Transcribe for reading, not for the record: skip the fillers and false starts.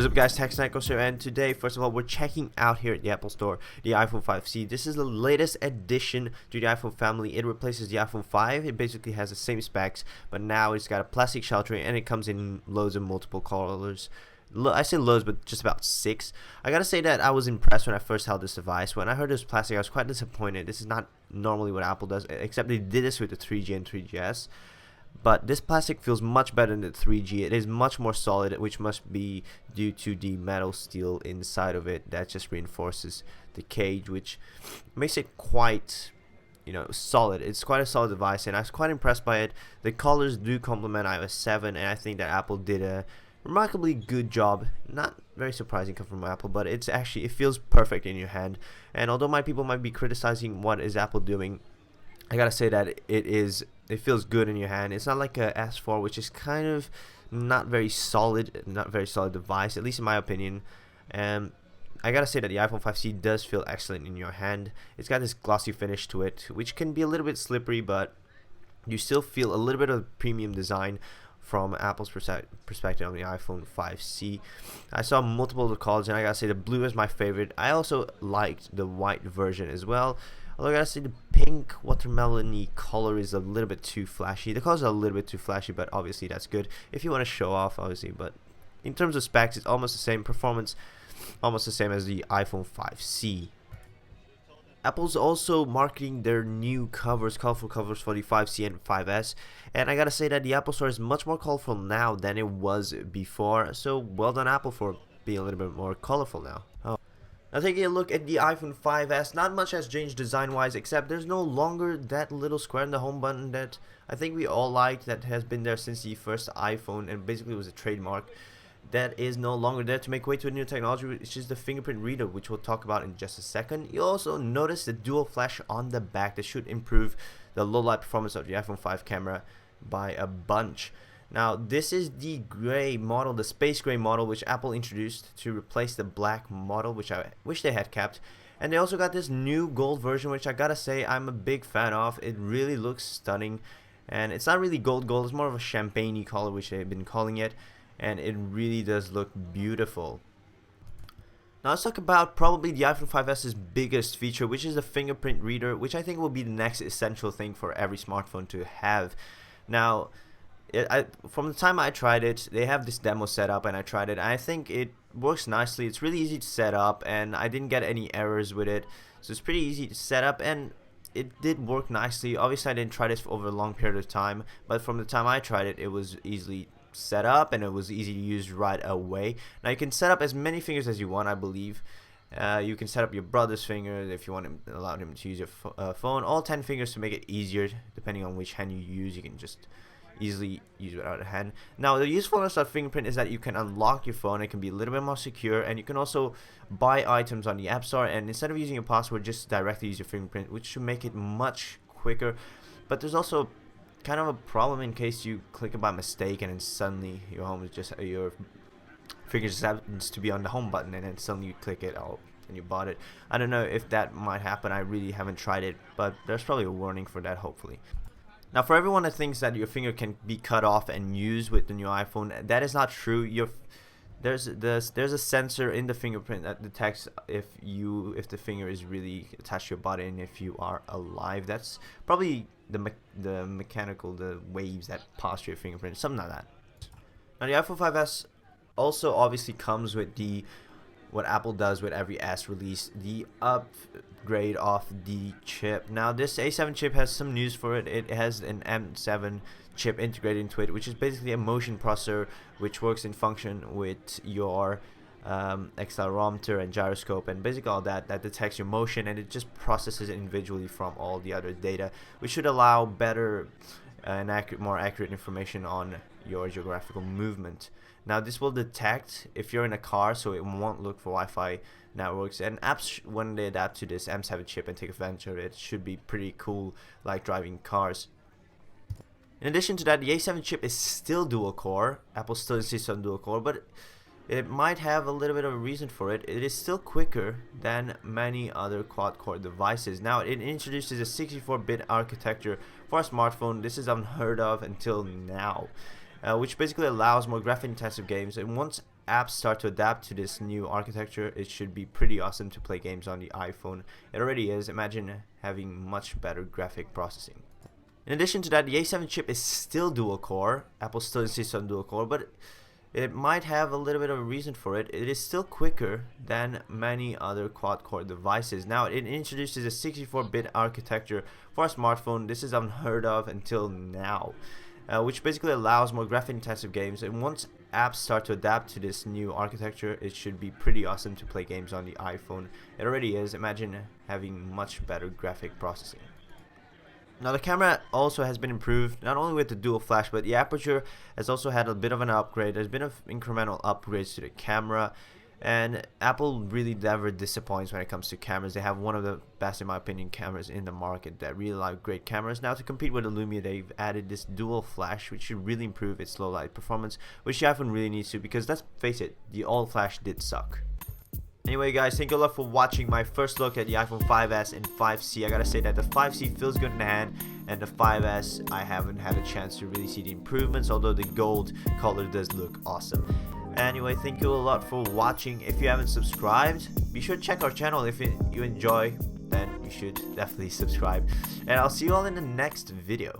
What's up guys, TechSnackles here, and today first of all we're checking out here at the Apple Store the iPhone 5C. This is the latest addition to the iPhone family. It replaces the iPhone 5. It basically has the same specs, but now it's got a plastic shell tray and it comes in loads of multiple colors. I say loads, but just about 6. I gotta say that I was impressed when I first held this device. When I heard this plastic, I was quite disappointed. This is not normally what Apple does, except they did this with the 3G and 3GS. But this plastic feels much better than the 3G. It is much more solid, which must be due to the metal steel inside of it that just reinforces the cage, which makes it quite, solid. It's quite a solid device, and I was quite impressed by it. The colors do complement iOS 7, and I think that Apple did a remarkably good job. Not very surprising come from Apple, but it feels perfect in your hand. And although people might be criticizing what is Apple doing, I gotta say that it feels good in your hand. It's not like a S4, which is kind of not very solid device, at least in my opinion. And I gotta say that the iPhone 5C does feel excellent in your hand. It's got this glossy finish to it, which can be a little bit slippery, but you still feel a little bit of premium design from Apple's perspective on the iPhone 5C. I saw multiple of the colors, and I gotta say the blue is my favorite. I also liked the white version as well. Although I gotta say the pink watermelon-y color is a little bit too flashy. The colors are a little bit too flashy, but obviously that's good if you want to show off, obviously. But in terms of specs, it's almost the same. Performance, almost the same as the iPhone 5C. Apple's also marketing their new covers, colorful covers for the 5C and 5S. And I gotta say that the Apple Store is much more colorful now than it was before. So well done Apple for being a little bit more colorful now. Now taking a look at the iPhone 5S, not much has changed design-wise, except there's no longer that little square in the home button that I think we all liked, that has been there since the first iPhone and basically was a trademark. That is no longer there to make way to a new technology, which is the fingerprint reader, which we'll talk about in just a second. You'll also notice the dual flash on the back that should improve the low light performance of the iPhone 5 camera by a bunch. Now this is the gray model, the space gray model, which Apple introduced to replace the black model, which I wish they had kept. And they also got this new gold version, which I gotta say I'm a big fan of. It really looks stunning, and it's not really gold, it's more of a champagne-y color, which they've been calling it, and it really does look beautiful. Now let's talk about probably the iPhone 5s's biggest feature, which is the fingerprint reader, which I think will be the next essential thing for every smartphone to have. Now from the time I tried it, they have this demo set up, and I tried it. I think it works nicely. It's really easy to set up, and I didn't get any errors with it, so it's pretty easy to set up, and it did work nicely. Obviously I didn't try this for over a long period of time, but from the time I tried it, it was easily set up and it was easy to use right away. Now you can set up as many fingers as you want, I believe. You can set up your brother's fingers if you want him, allow him to use your phone. All 10 fingers to make it easier, depending on which hand you use. You can just easily use it without a hand. Now the usefulness of fingerprint is that you can unlock your phone. It can be a little bit more secure, and you can also buy items on the App Store, and instead of using your password, just directly use your fingerprint, which should make it much quicker. But there's also kind of a problem in case you click it by mistake and then suddenly your finger just happens to be on the home button, and then suddenly you click it out and you bought it. I don't know if that might happen. I really haven't tried it, but there's probably a warning for that, hopefully. Now for everyone that thinks that your finger can be cut off and used with the new iPhone, that is not true. There's a sensor in the fingerprint that detects if the finger is really attached to your body and if you are alive. That's probably the waves that pass through your fingerprint, something like that. Now the iPhone 5s also obviously comes with what Apple does with every S release, the upgrade of the chip. Now this A7 chip has some news for it. It has an M7 chip integrated into it, which is basically a motion processor which works in function with your accelerometer and gyroscope and basically all that detects your motion, and it just processes it individually from all the other data, which should allow better and more accurate information on your geographical movement. Now this will detect if you're in a car, so it won't look for Wi-Fi networks, and apps, when they adapt to this M7 chip and take advantage of it, should be pretty cool, like driving cars. In addition to that, the A7 chip is still dual core. Apple still insists on dual core, but it might have a little bit of a reason for it. It is still quicker than many other quad-core devices. Now, it introduces a 64-bit architecture for a smartphone. This is unheard of until now, which basically allows more graphic-intensive games. And once apps start to adapt to this new architecture, it should be pretty awesome to play games on the iPhone. It already is. Imagine having much better graphic processing. In addition to that, the A7 chip is still dual core. Apple still insists on dual core, but it might have a little bit of a reason for it. It is still quicker than many other quad-core devices. Now, it introduces a 64-bit architecture for a smartphone. This is unheard of until now, which basically allows more graphic-intensive games. And once apps start to adapt to this new architecture, it should be pretty awesome to play games on the iPhone. It already is. Imagine having much better graphic processing. Now the camera also has been improved, not only with the dual flash, but the aperture has also had a bit of an upgrade. There's been incremental upgrades to the camera, and Apple really never disappoints when it comes to cameras. They have one of the best, in my opinion, cameras in the market that really like great cameras. Now to compete with the Lumia, they've added this dual flash, which should really improve its low light performance, which the iPhone really needs to, because let's face it, the all flash did suck. Anyway guys, thank you a lot for watching my first look at the iPhone 5s and 5C. I gotta say that the 5C feels good in the hand, and the 5s I haven't had a chance to really see the improvements, although the gold color does look awesome. Anyway, thank you a lot for watching. If you haven't subscribed, be sure to check our channel. If you enjoy, then you should definitely subscribe. And I'll see you all in the next video.